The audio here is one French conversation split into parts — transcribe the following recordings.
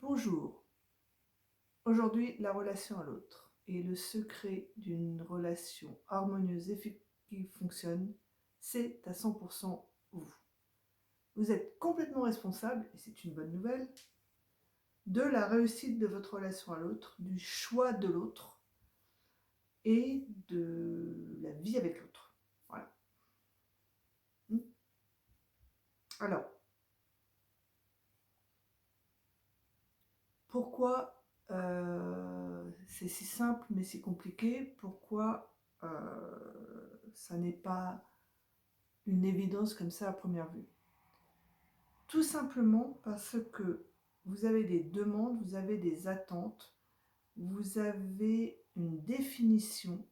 Bonjour, aujourd'hui la relation à l'autre et le secret d'une relation harmonieuse et qui fonctionne, c'est à 100% vous. Vous êtes complètement responsable, et c'est une bonne nouvelle, de la réussite de votre relation à l'autre, du choix de l'autre et de la vie avec l'autre. Voilà. Alors, pourquoi c'est si simple mais si compliqué? Pourquoi ça n'est pas une évidence comme ça à première vue? Tout simplement parce que vous avez des demandes, vous avez des attentes, vous avez une définition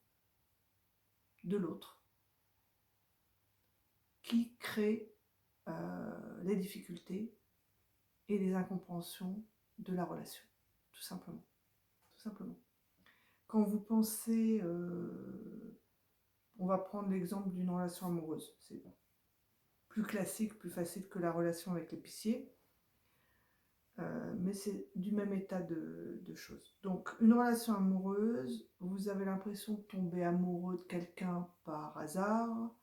de l'autre qui crée les difficultés et les incompréhensions de la relation, tout simplement. Tout simplement. Quand vous pensez, on va prendre l'exemple d'une relation amoureuse, c'est plus classique, plus facile que la relation avec l'épicier. Mais c'est du même état de choses. Donc, une relation amoureuse, vous avez l'impression de tomber amoureux de quelqu'un par hasard,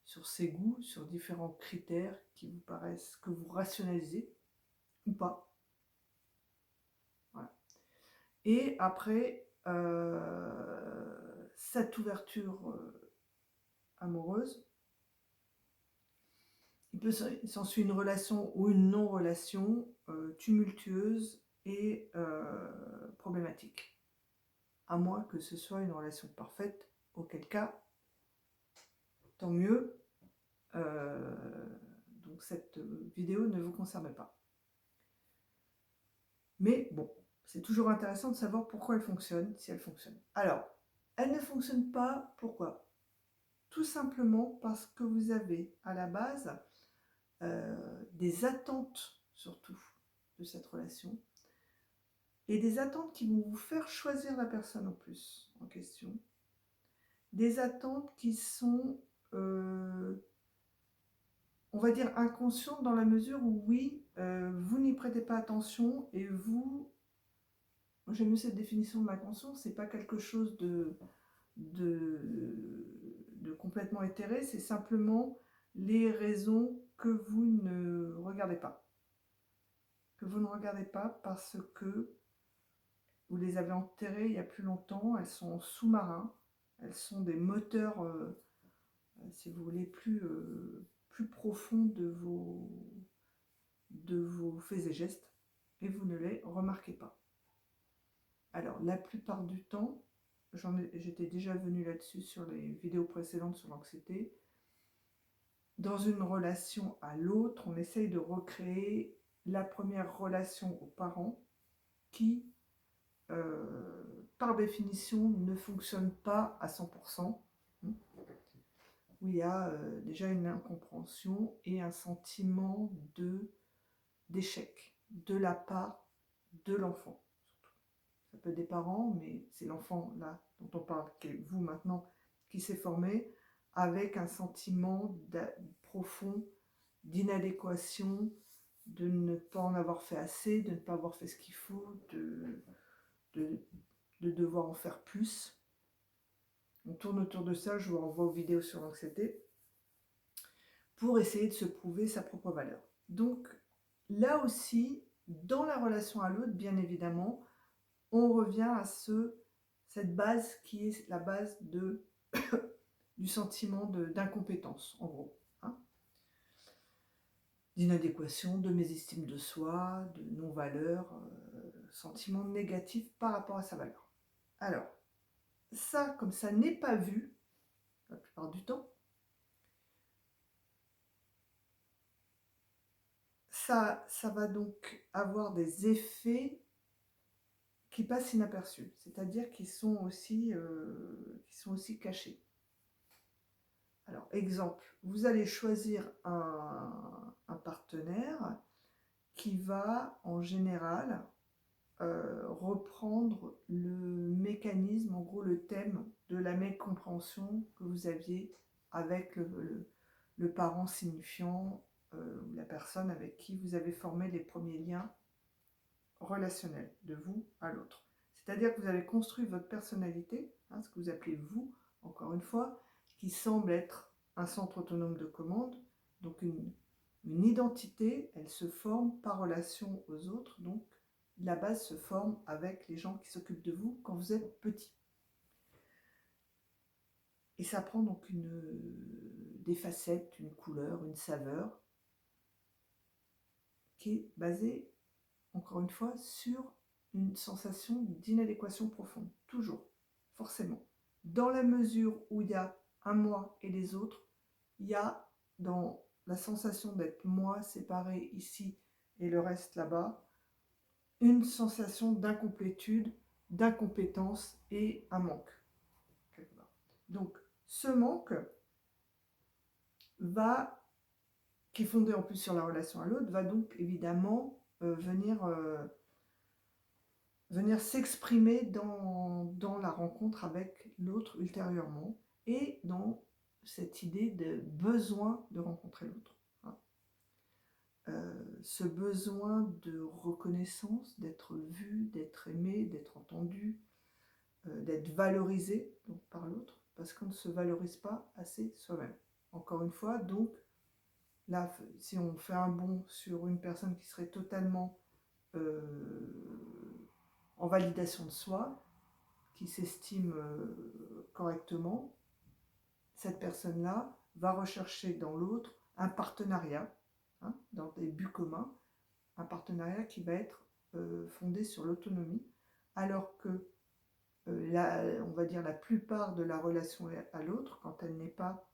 sur ses goûts, sur différents critères qui vous paraissent, que vous rationalisez, ou pas. Voilà. Et après, cette ouverture amoureuse, il peut s'ensuit une relation ou une non-relation tumultueuse et problématique. À moins que ce soit une relation parfaite, auquel cas, tant mieux. Donc cette vidéo ne vous concerne pas. Mais bon, c'est toujours intéressant de savoir pourquoi elle fonctionne, si elle fonctionne. Alors, elle ne fonctionne pas, pourquoi? Tout simplement parce que vous avez à la base des attentes, surtout, de cette relation, et des attentes qui vont vous faire choisir la personne en plus en question. Des attentes qui sont, on va dire, inconscientes dans la mesure où, oui, vous n'y prêtez pas attention et vous, j'aime mieux cette définition de l'inconscient, c'est pas quelque chose de complètement éthéré, c'est simplement les raisons que vous ne regardez pas. Que vous ne regardez pas parce que vous les avez enterrées il y a plus longtemps, elles sont sous-marins, elles sont des moteurs, si vous voulez, plus profonds de vos faits et gestes, et vous ne les remarquez pas. Alors, la plupart du temps, j'étais déjà venue là-dessus sur les vidéos précédentes sur l'anxiété, dans une relation à l'autre, on essaye de recréer la première relation aux parents qui, par définition, ne fonctionne pas à 100%, où il y a déjà une incompréhension et un sentiment d'échec de la part de l'enfant. Ça peut être des parents, mais c'est l'enfant là dont on parle, qui est vous maintenant, qui s'est formé avec un sentiment profond d'inadéquation, de ne pas en avoir fait assez, de ne pas avoir fait ce qu'il faut, de devoir en faire plus. On tourne autour de ça, je vous renvoie aux vidéos sur l'anxiété, pour essayer de se prouver sa propre valeur. Donc là aussi, dans la relation à l'autre, bien évidemment, on revient à cette base qui est la base du sentiment d'incompétence, en gros. Hein, d'inadéquation, de mésestime de soi, de non-valeur, sentiment négatif par rapport à sa valeur. Alors, ça, comme ça n'est pas vu, la plupart du temps, ça va donc avoir des effets qui passent inaperçus, c'est-à-dire qui sont aussi cachés. Alors, exemple, vous allez choisir un partenaire qui va, en général, reprendre le mécanisme, en gros le thème de la mécompréhension que vous aviez avec le parent signifiant, ou la personne avec qui vous avez formé les premiers liens relationnel de vous à l'autre. C'est-à-dire que vous avez construit votre personnalité, hein, ce que vous appelez vous, encore une fois, qui semble être un centre autonome de commande, donc une identité, elle se forme par relation aux autres, donc la base se forme avec les gens qui s'occupent de vous quand vous êtes petit. Et ça prend donc des facettes, une couleur, une saveur, qui est basée, encore une fois, sur une sensation d'inadéquation profonde, toujours, forcément. Dans la mesure où il y a un moi et les autres, il y a dans la sensation d'être moi séparé ici et le reste là-bas, une sensation d'incomplétude, d'incompétence et un manque. Donc, ce manque qui est fondé en plus sur la relation à l'autre, va donc évidemment venir s'exprimer dans la rencontre avec l'autre ultérieurement et dans cette idée de besoin de rencontrer l'autre. Hein. Ce besoin de reconnaissance, d'être vu, d'être aimé, d'être entendu, d'être valorisé donc, par l'autre, parce qu'on ne se valorise pas assez soi-même. Encore une fois, donc, là, si on fait un bond sur une personne qui serait totalement en validation de soi, qui s'estime correctement, cette personne-là va rechercher dans l'autre un partenariat, hein, dans des buts communs, un partenariat qui va être fondé sur l'autonomie, alors que on va dire la plupart de la relation à l'autre, quand elle n'est pas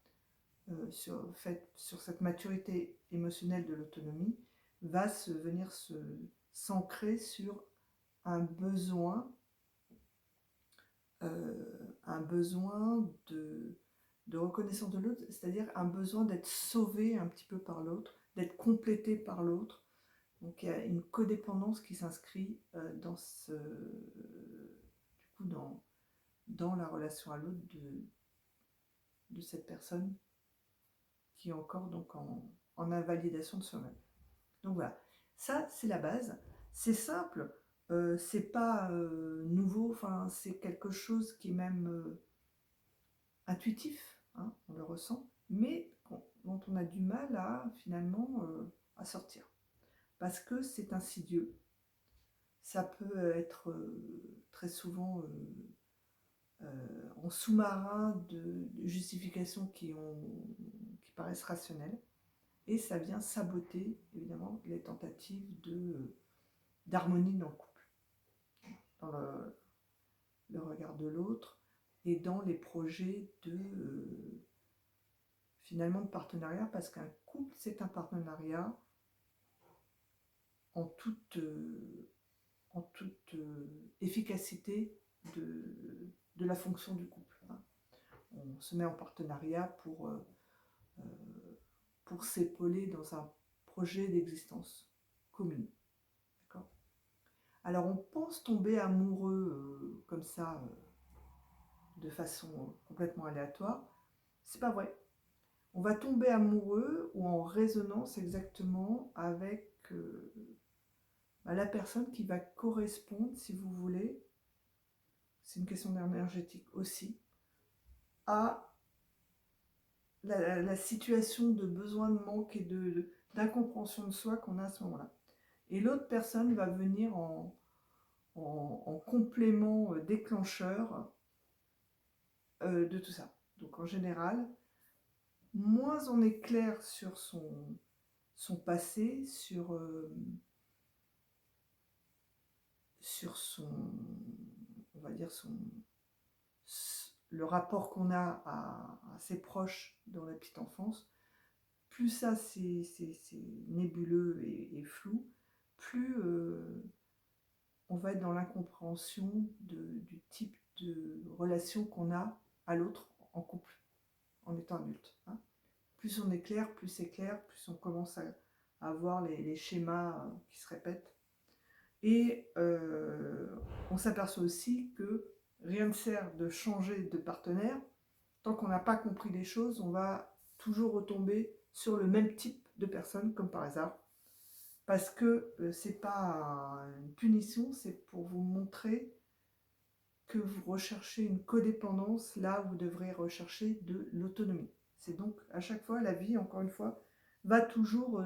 faite sur cette maturité émotionnelle de l'autonomie, va venir s'ancrer sur un besoin de reconnaissance de l'autre, c'est-à-dire un besoin d'être sauvé un petit peu par l'autre, d'être complété par l'autre. Donc il y a une codépendance qui s'inscrit dans la relation à l'autre de cette personne qui est encore donc en invalidation de soi-même. Donc voilà, ça c'est la base, c'est simple, c'est pas nouveau, enfin c'est quelque chose qui est même intuitif, hein, on le ressent, mais dont on a du mal à finalement à sortir. Parce que c'est insidieux. Ça peut être très souvent en sous-marin de justifications qui paraissent rationnelles. Et ça vient saboter, évidemment, les tentatives d'harmonie dans le couple, dans le regard de l'autre et dans les projets finalement de partenariat, parce qu'un couple, c'est un partenariat en toute efficacité de la fonction du couple. Hein. On se met en partenariat pour s'épauler dans un projet d'existence commune. D'accord ? Alors on pense tomber amoureux comme ça, de façon complètement aléatoire. C'est pas vrai. On va tomber amoureux ou en résonance exactement avec la personne qui va correspondre, si vous voulez, c'est une question énergétique aussi, à la situation de besoin de manque et d'incompréhension de soi qu'on a à ce moment-là. Et l'autre personne va venir en complément déclencheur de tout ça. Donc en général, moins on est clair sur son passé, sur on va dire le rapport qu'on a à ses proches dans la petite enfance, plus ça c'est nébuleux et flou, plus on va être dans l'incompréhension du type de relation qu'on a à l'autre en couple, en étant adulte. Hein. Plus on est clair, plus c'est clair, plus on commence à avoir les schémas qui se répètent. Et on s'aperçoit aussi que rien ne sert de changer de partenaire. Tant qu'on n'a pas compris les choses, on va toujours retomber sur le même type de personne, comme par hasard, parce que c'est pas une punition, c'est pour vous montrer que vous recherchez une codépendance là où vous devrez rechercher de l'autonomie. C'est donc à chaque fois, la vie, encore une fois, va toujours,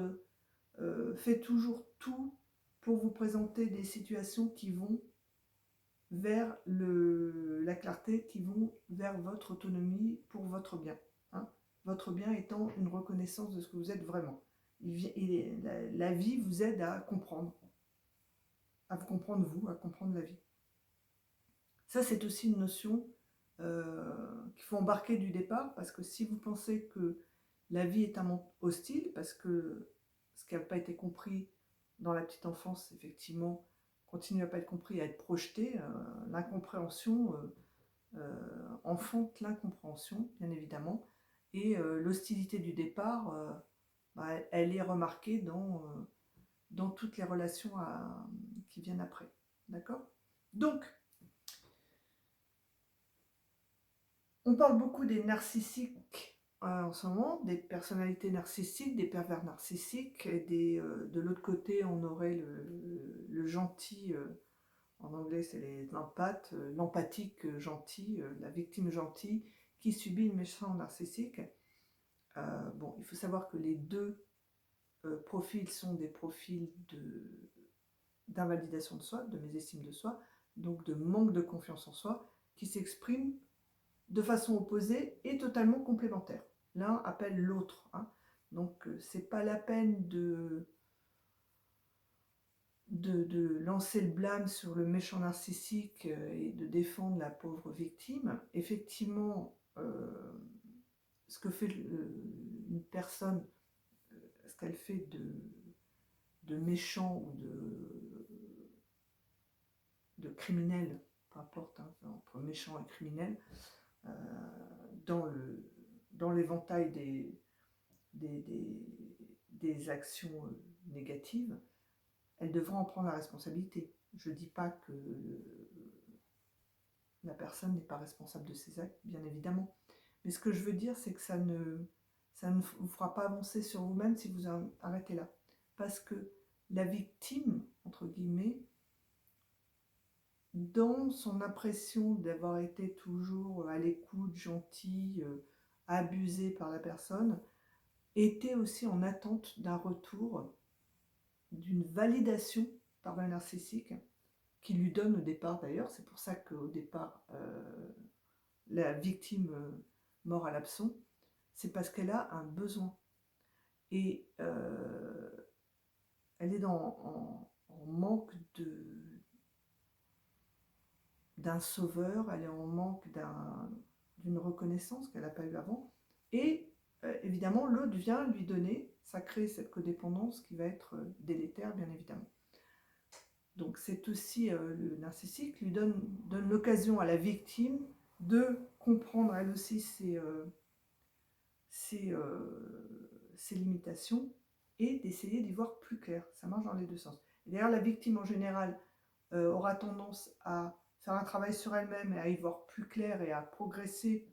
fait toujours tout pour vous présenter des situations qui vont vers la clarté, qui vont vers votre autonomie pour votre bien. Hein. Votre bien étant une reconnaissance de ce que vous êtes vraiment. La vie vous aide à vous comprendre vous, à comprendre la vie. Ça, c'est aussi une notion qu'il faut embarquer du départ, parce que si vous pensez que la vie est un monde hostile, parce que ce qui n'a pas été compris dans la petite enfance, effectivement, continue à pas être compris, à être projeté, l'incompréhension enfante l'incompréhension, bien évidemment, et l'hostilité du départ, elle est remarquée dans toutes les relations qui viennent après. D'accord ? Donc, on parle beaucoup des narcissiques en ce moment, des personnalités narcissiques, des pervers narcissiques, et de l'autre côté, on aurait le gentil, en anglais c'est l'empathique gentil, la victime gentille qui subit le méchant narcissique. Bon, il faut savoir que les deux profils sont des profils d'invalidation de soi, de mésestime de soi, donc de manque de confiance en soi, qui s'expriment de façon opposée et totalement complémentaire. L'un appelle l'autre. Hein. Donc, c'est pas la peine de lancer le blâme sur le méchant narcissique et de défendre la pauvre victime. Effectivement, ce que fait une personne, ce qu'elle fait de méchant ou de criminel, peu importe, hein, entre méchant et criminel, dans l'éventail des actions négatives, elle devra en prendre la responsabilité. Je ne dis pas que la personne n'est pas responsable de ses actes, bien évidemment. Mais ce que je veux dire, c'est que ça ne vous fera pas avancer sur vous-même si vous arrêtez là. Parce que la victime, entre guillemets, dans son impression d'avoir été toujours à l'écoute, gentille, abusée par la personne, était aussi en attente d'un retour, d'une validation par le narcissique, qui lui donne au départ d'ailleurs, c'est pour ça qu'au départ, la victime mord à l'hameçon, c'est parce qu'elle a un besoin. Et elle est en manque d'un sauveur, elle est en manque d'une reconnaissance qu'elle n'a pas eue avant. Et évidemment, l'autre vient lui donner, ça crée cette codépendance qui va être délétère, bien évidemment. Donc c'est aussi le narcissique lui donne l'occasion à la victime de comprendre elle aussi ses limitations et d'essayer d'y voir plus clair. Ça marche dans les deux sens. Et d'ailleurs, la victime en général aura tendance à faire un travail sur elle-même et à y voir plus clair et à progresser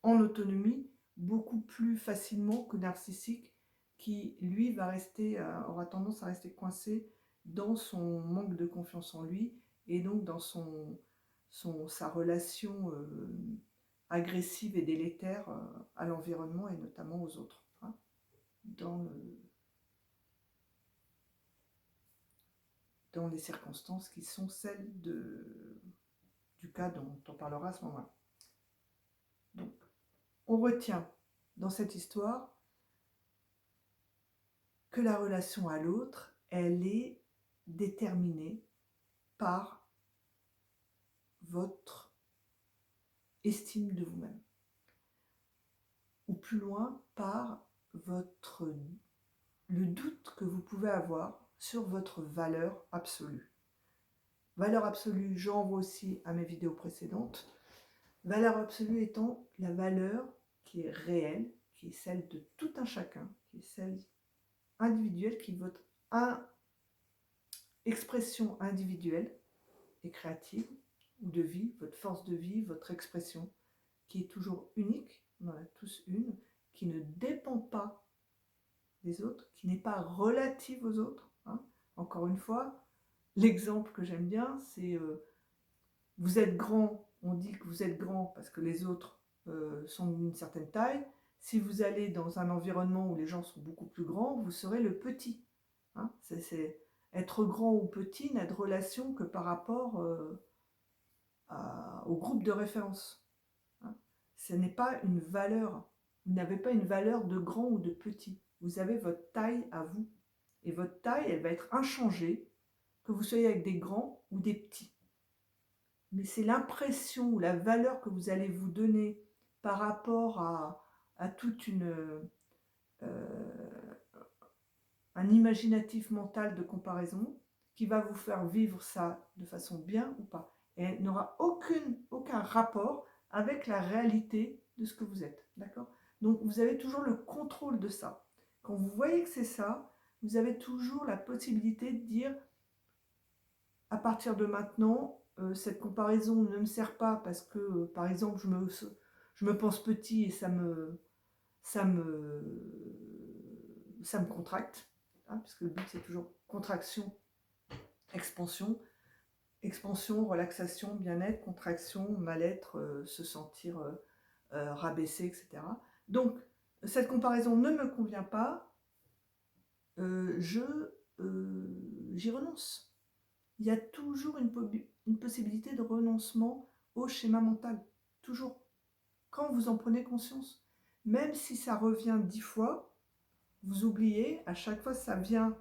en autonomie beaucoup plus facilement que narcissique qui, lui, aura tendance à rester coincé dans son manque de confiance en lui et donc dans sa relation agressive et délétère à l'environnement et notamment aux autres. Hein, dans les circonstances qui sont celles du cas dont on parlera à ce moment-là. Donc, on retient dans cette histoire que la relation à l'autre, elle est déterminée par votre estime de vous-même. Ou plus loin, par le doute que vous pouvez avoir sur votre valeur absolue. Valeur absolue, je renvoie aussi à mes vidéos précédentes. Valeur absolue étant la valeur qui est réelle, qui est celle de tout un chacun, qui est celle individuelle, qui est votre expression individuelle et créative, ou de vie, votre force de vie, votre expression, qui est toujours unique, on en a tous une, qui ne dépend pas des autres, qui n'est pas relative aux autres, hein, Encore une fois, l'exemple que j'aime bien, c'est vous êtes grand, on dit que vous êtes grand parce que les autres sont d'une certaine taille. Si vous allez dans un environnement où les gens sont beaucoup plus grands, vous serez le petit. Hein. Être grand ou petit n'a de relation que par rapport au groupe de référence. Hein. Ce n'est pas une valeur. Vous n'avez pas une valeur de grand ou de petit. Vous avez votre taille à vous. Et votre taille, elle va être inchangée, que vous soyez avec des grands ou des petits. Mais c'est l'impression ou la valeur que vous allez vous donner par rapport à toute un imaginatif mental de comparaison qui va vous faire vivre ça de façon bien ou pas. Et elle n'aura aucun rapport avec la réalité de ce que vous êtes. D'accord? Donc vous avez toujours le contrôle de ça. Quand vous voyez que c'est ça, vous avez toujours la possibilité de dire à partir de maintenant, cette comparaison ne me sert pas parce que, par exemple, je me pense petit et ça me contracte, hein, parce que le but c'est toujours contraction, expansion, expansion, relaxation, bien-être, contraction, mal-être, se sentir rabaissé, etc. Donc, cette comparaison ne me convient pas, j'y renonce. Il y a toujours une possibilité de renoncement au schéma mental. Toujours. Quand vous en prenez conscience. Même si ça revient 10 fois, vous oubliez, à chaque fois ça vient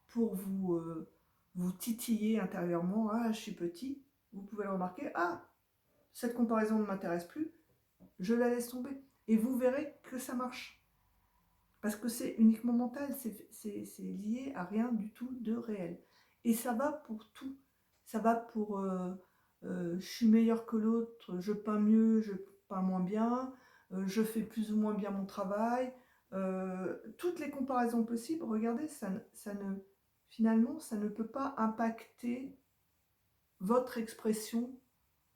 pour vous titiller intérieurement. Ah, je suis petit. Vous pouvez le remarquer. Ah, cette comparaison ne m'intéresse plus. Je la laisse tomber. Et vous verrez que ça marche. Parce que c'est uniquement mental. C'est lié à rien du tout de réel. Et ça va pour tout. Ça va pour je suis meilleur que l'autre, je peins mieux, je peins moins bien, je fais plus ou moins bien mon travail. Toutes les comparaisons possibles, regardez, finalement, ça ne peut pas impacter votre expression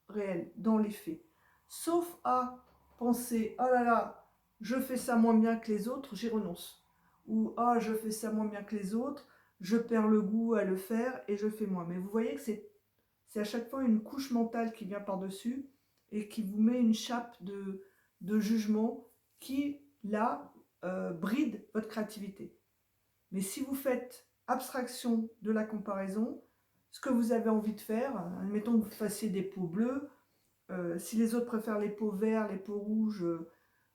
réelle dans les faits. Sauf à penser, oh là là, je fais ça moins bien que les autres, j'y renonce. Ou, ah, je fais ça moins bien que les autres, je perds le goût à le faire et je fais moins. Mais vous voyez que c'est à chaque fois une couche mentale qui vient par-dessus et qui vous met une chape de jugement qui, là, bride votre créativité. Mais si vous faites abstraction de la comparaison, ce que vous avez envie de faire, admettons que vous fassiez des peaux bleues, si les autres préfèrent les peaux verts, les peaux rouges,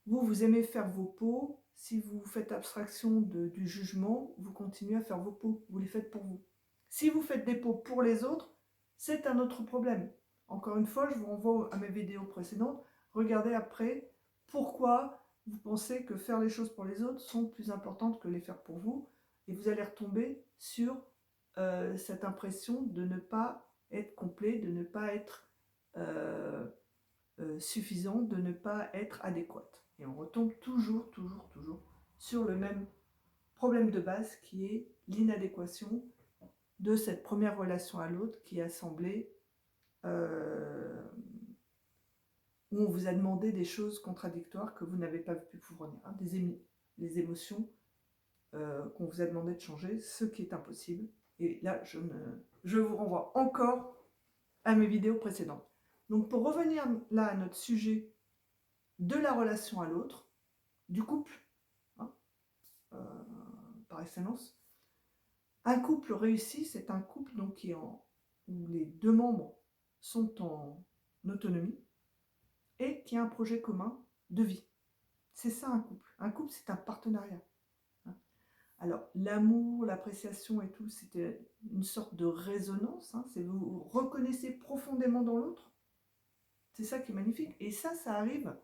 vous aimez faire vos peaux, si vous faites abstraction du jugement, vous continuez à faire vos peaux, vous les faites pour vous. Si vous faites des peaux pour les autres, c'est un autre problème. Encore une fois, je vous renvoie à mes vidéos précédentes. Regardez après pourquoi vous pensez que faire les choses pour les autres sont plus importantes que les faire pour vous. Et vous allez retomber sur cette impression de ne pas être complet, de ne pas être suffisant, de ne pas être adéquate. Et on retombe toujours sur le même problème de base qui est l'inadéquation de cette première relation à l'autre qui a semblé où on vous a demandé des choses contradictoires que vous n'avez pas pu fournir, hein, les émotions qu'on vous a demandé de changer, ce qui est impossible. Et là, je vous renvoie encore à mes vidéos précédentes. Donc pour revenir là à notre sujet de la relation à l'autre, du couple, hein, par excellence, un couple réussi, c'est un couple donc, où les deux membres sont en autonomie et qui a un projet commun de vie. C'est ça un couple. Un couple, c'est un partenariat. Alors, l'amour, l'appréciation et tout, c'était une sorte de résonance. Hein, c'est vous vous reconnaissez profondément dans l'autre. C'est ça qui est magnifique. Et ça arrive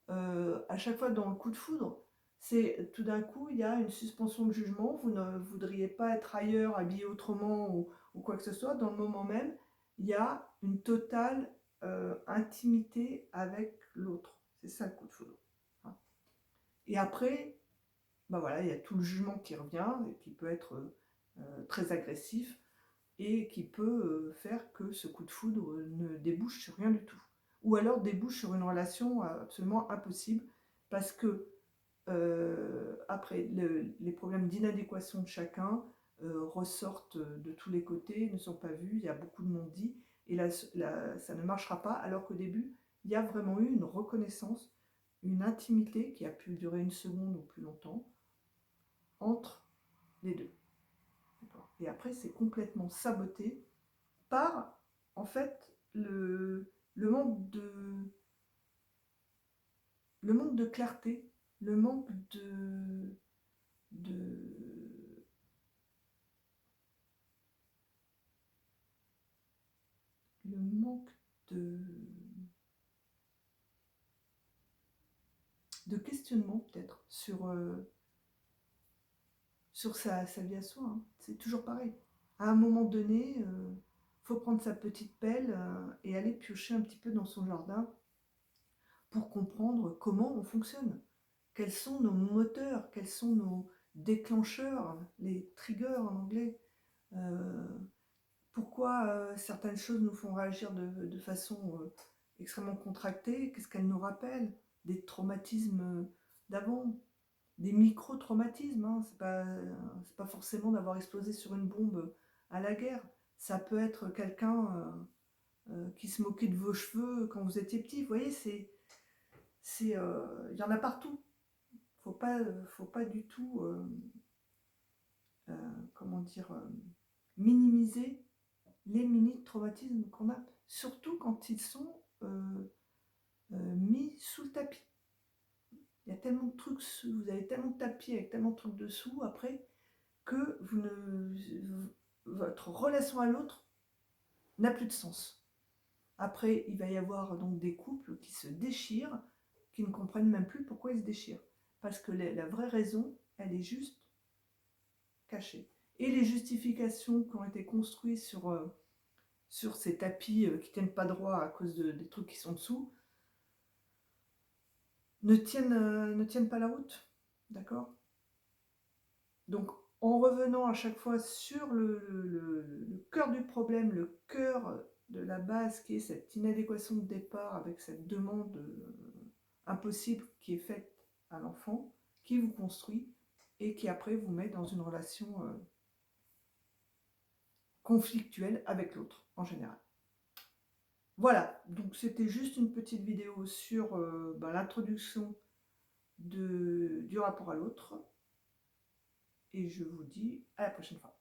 à chaque fois dans le coup de foudre. C'est tout d'un coup, il y a une suspension de jugement. Vous ne voudriez pas être ailleurs, habillé autrement ou quoi que ce soit. Dans le moment même, il y a une totale intimité avec l'autre. C'est ça le coup de foudre. Hein. Et après, ben voilà, il y a tout le jugement qui revient et qui peut être très agressif et qui peut faire que ce coup de foudre ne débouche sur rien du tout. Ou alors débouche sur une relation absolument impossible parce que après les problèmes d'inadéquation de chacun, ressortent de tous les côtés, ne sont pas vues, il y a beaucoup de non-dits, et là, ça ne marchera pas, alors qu'au début, il y a vraiment eu une reconnaissance, une intimité qui a pu durer 1 seconde ou plus longtemps entre les deux. Et après, c'est complètement saboté par, en fait, le manque de clarté, le manque de le manque de questionnement peut-être sur sa vie à soi. Hein. C'est toujours pareil. À un moment donné, faut prendre sa petite pelle et aller piocher un petit peu dans son jardin pour comprendre comment on fonctionne. Quels sont nos moteurs, quels sont nos déclencheurs, les triggers en anglais. Euh, Pourquoi certaines choses nous font réagir de façon extrêmement contractée, qu'est-ce qu'elles nous rappellent, des traumatismes d'avant, des micro-traumatismes, hein. C'est pas forcément d'avoir explosé sur une bombe à la guerre, ça peut être quelqu'un qui se moquait de vos cheveux quand vous étiez petit, vous voyez, il y en a partout, faut pas du tout, comment dire, minimiser les mini-traumatismes qu'on a, surtout quand ils sont mis sous le tapis. Il y a tellement de trucs, vous avez tellement de tapis avec tellement de trucs dessous après, que votre relation à l'autre n'a plus de sens. Après, il va y avoir donc des couples qui se déchirent, qui ne comprennent même plus pourquoi ils se déchirent. Parce que la vraie raison, elle est juste cachée. Et les justifications qui ont été construites sur ces tapis qui ne tiennent pas droit à cause des trucs qui sont dessous, ne tiennent pas la route. D'accord? Donc, en revenant à chaque fois sur le cœur du problème, le cœur de la base qui est cette inadéquation de départ avec cette demande impossible qui est faite à l'enfant, qui vous construit et qui après vous met dans une relation conflictuelle avec l'autre en général. Voilà, donc c'était juste une petite vidéo sur l'introduction du rapport à l'autre. Et je vous dis à la prochaine fois.